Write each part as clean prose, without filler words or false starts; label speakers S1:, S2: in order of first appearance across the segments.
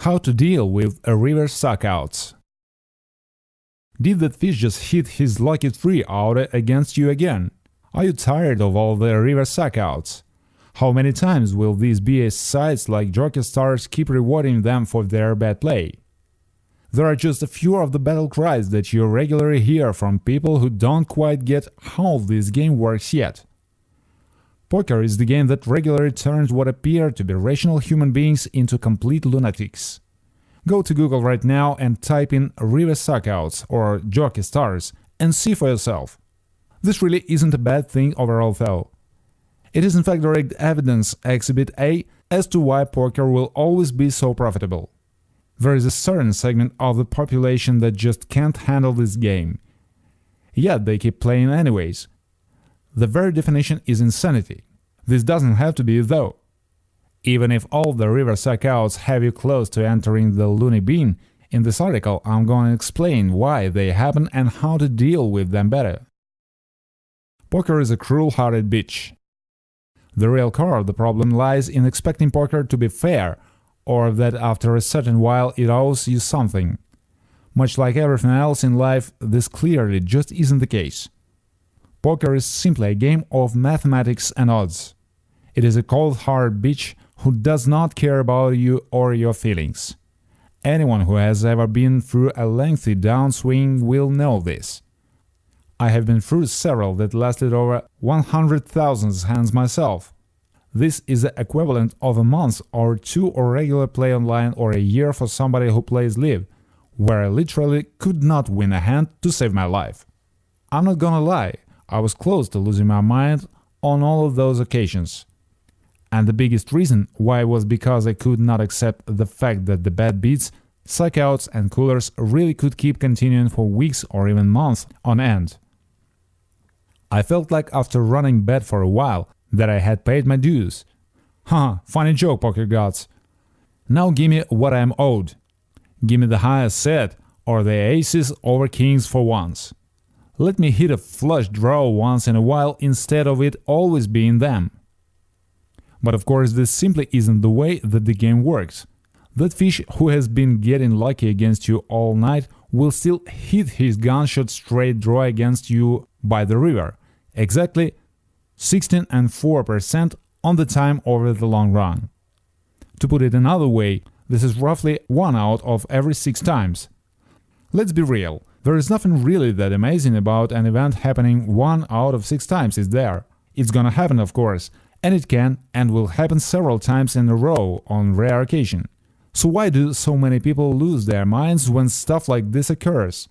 S1: How to deal with a river suckouts. Did that fish just hit his lucky 3 out against you again? Are you tired of all the river suckouts? How many times will these BS sites like JokerStars keep rewarding them for their bad play? There are just a few of the battle cries that you regularly hear from people who don't quite get how this game works yet. Poker is the game that regularly turns what appear to be rational human beings into complete lunatics. Go to Google right now and type in river suckouts or JokerStars and see for yourself. This really isn't a bad thing overall though. It is in fact direct evidence, Exhibit A, as to why poker will always be so profitable. There is a certain segment of the population that just can't handle this game. Yet they keep playing anyways. The very definition is insanity. This doesn't have to be though. Even if all the river suckouts have you close to entering the loony bin, in this article I'm going to explain why they happen and how to deal with them better. Poker is a cruel-hearted bitch. The real core of the problem lies in expecting poker to be fair, or that after a certain while it owes you something. Much like everything else in life, this clearly just isn't the case. Poker is simply a game of mathematics and odds. It is a cold-hearted bitch who does not care about you or your feelings. Anyone who has ever been through a lengthy downswing will know this. I have been through several that lasted over 100,000 hands myself. This is the equivalent of a month or 2 of regular play online or a year for somebody who plays live, where I literally could not win a hand to save my life. I'm not gonna lie, I was close to losing my mind on all of those occasions. And the biggest reason why was because I could not accept the fact that the bad beats, suckouts and coolers really could keep continuing for weeks or even months on end. I felt like after running bad for a while that I had paid my dues. Funny joke, poker gods. Now gimme what I'm owed. Gimme the highest set or the aces over kings for once. Let me hit a flush draw once in a while instead of it always being them. But of course this simply isn't the way that the game works. That fish who has been getting lucky against you all night will still hit his gunshot straight draw against you by the river. Exactly 16 and 4% on the time over the long run. To put it another way, this is roughly 1 out of every 6 times. Let's be real, there is nothing really that amazing about an event happening 1 out of 6 times, is there? It's gonna happen, of course, and it can and will happen several times in a row on rare occasion. So why do so many people lose their minds when stuff like this occurs?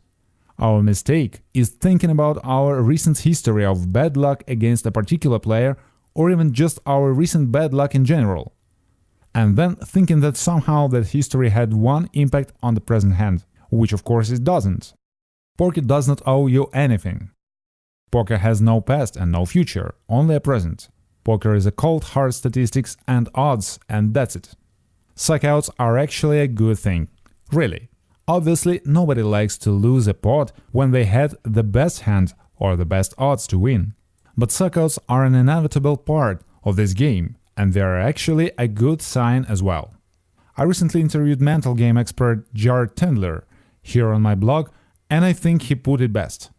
S1: Our mistake is thinking about our recent history of bad luck against a particular player or even just our recent bad luck in general. And then thinking that somehow that history had one impact on the present hand, which of course it doesn't. Poker does not owe you anything. Poker has no past and no future, only a present. Poker is a cold hard statistics and odds, and that's it. Suckouts are actually a good thing. Really. Obviously, nobody likes to lose a pot when they had the best hand or the best odds to win. But suckouts are an inevitable part of this game, and they are actually a good sign as well. I recently interviewed mental game expert Jared Tendler here on my blog, and I think he put it best.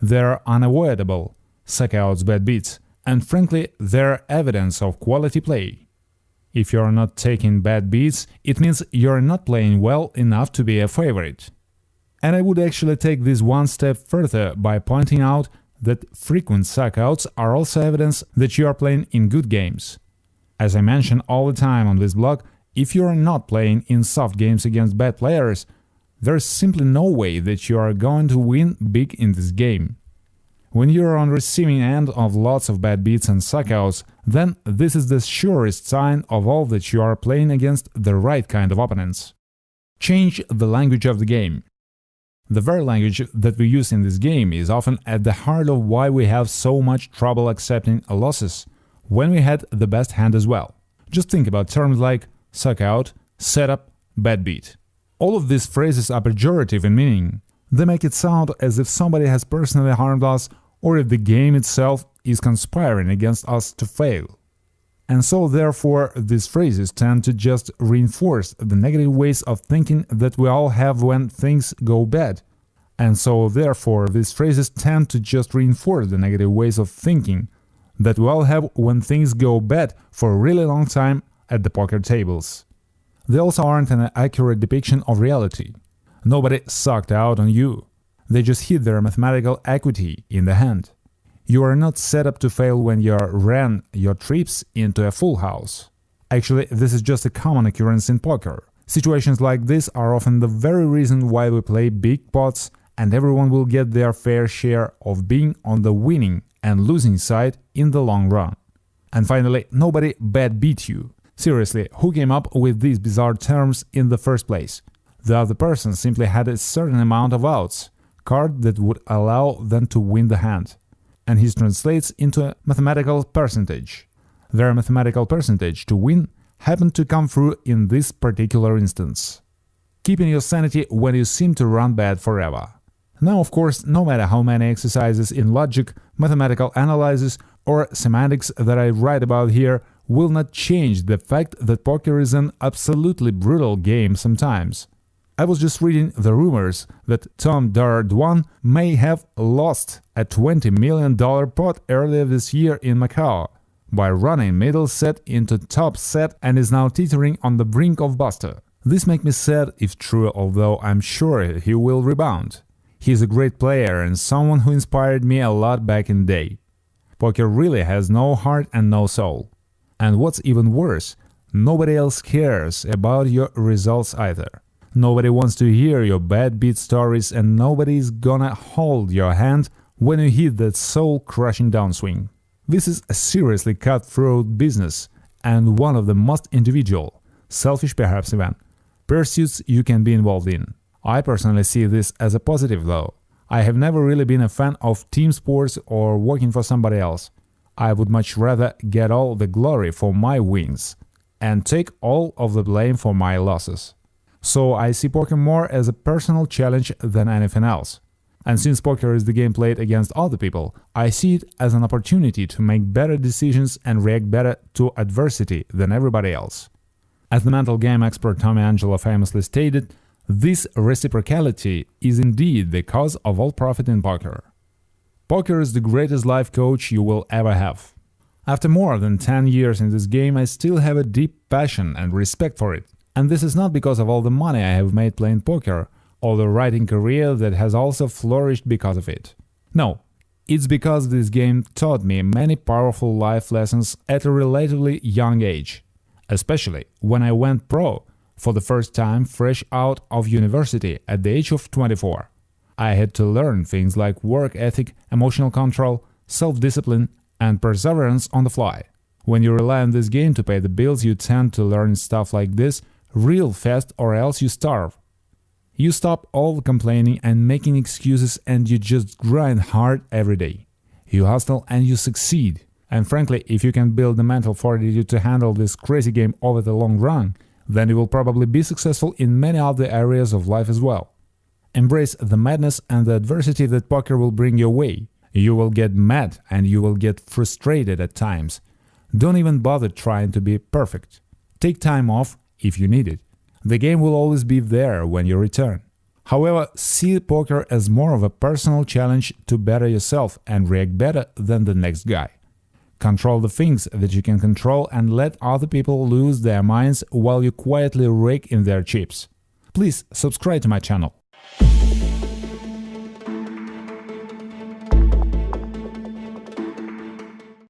S1: They're unavoidable, suckouts, bad beats, and frankly, they're evidence of quality play. If you're not taking bad beats, it means you're not playing well enough to be a favorite. And I would actually take this one step further by pointing out that frequent suckouts are also evidence that you are playing in good games. As I mention all the time on this blog, if you are not playing in soft games against bad players, there's simply no way that you are going to win big in this game. When you're on receiving end of lots of bad beats and suckouts, then this is the surest sign of all that you are playing against the right kind of opponents. Change the language of the game. The very language that we use in this game is often at the heart of why we have so much trouble accepting losses, when we had the best hand as well. Just think about terms like suckout, setup, bad beat. All of these phrases are pejorative in meaning. They make it sound as if somebody has personally harmed us or if the game itself is conspiring against us to fail. And so therefore these phrases tend to just reinforce the negative ways of thinking that we all have when things go bad. And so therefore these phrases tend to just reinforce the negative ways of thinking that we all have when things go bad for a really long time at the poker tables. They also aren't an accurate depiction of reality. Nobody sucked out on you. They just hit their mathematical equity in the hand. You are not set up to fail when you ran your trips into a full house. Actually, this is just a common occurrence in poker. Situations like this are often the very reason why we play big pots, and everyone will get their fair share of being on the winning and losing side in the long run. And finally, nobody bad beat you. Seriously, who came up with these bizarre terms in the first place? The other person simply had a certain amount of outs, card that would allow them to win the hand. And this translates into a mathematical percentage. Their mathematical percentage to win happened to come through in this particular instance. Keeping your sanity when you seem to run bad forever. Now, of course, no matter how many exercises in logic, mathematical analysis, or semantics that I write about here will not change the fact that poker is an absolutely brutal game sometimes. I was just reading the rumors that Tom Dwan may have lost a $20 million pot earlier this year in Macau by running middle set into top set and is now teetering on the brink of buster. This makes me sad if true, although I'm sure he will rebound. He's a great player and someone who inspired me a lot back in the day. Poker really has no heart and no soul. And what's even worse, nobody else cares about your results either. Nobody wants to hear your bad beat stories, and nobody's gonna hold your hand when you hit that soul-crushing downswing. This is a seriously cutthroat business, and one of the most individual, selfish perhaps even, pursuits you can be involved in. I personally see this as a positive though. I have never really been a fan of team sports or working for somebody else. I would much rather get all the glory for my wins and take all of the blame for my losses. So I see poker more as a personal challenge than anything else. And since poker is the game played against other people, I see it as an opportunity to make better decisions and react better to adversity than everybody else. As the mental game expert Tommy Angelo famously stated, this reciprocality is indeed the cause of all profit in poker. Poker is the greatest life coach you will ever have. After more than 10 years in this game, I still have a deep passion and respect for it. And this is not because of all the money I have made playing poker, or the writing career that has also flourished because of it. No, it's because this game taught me many powerful life lessons at a relatively young age, especially when I went pro for the first time fresh out of university at the age of 24. I had to learn things like work ethic, emotional control, self-discipline, and perseverance on the fly. When you rely on this game to pay the bills, you tend to learn stuff like this real fast, or else you starve. You stop all complaining and making excuses, and you just grind hard every day. You hustle and you succeed. And frankly, if you can build the mental fortitude to handle this crazy game over the long run, then you will probably be successful in many other areas of life as well. Embrace the madness and the adversity that poker will bring your way. You will get mad and you will get frustrated at times. Don't even bother trying to be perfect. Take time off if you need it. The game will always be there when you return. However, see poker as more of a personal challenge to better yourself and react better than the next guy. Control the things that you can control and let other people lose their minds while you quietly rake in their chips. Please subscribe to my channel.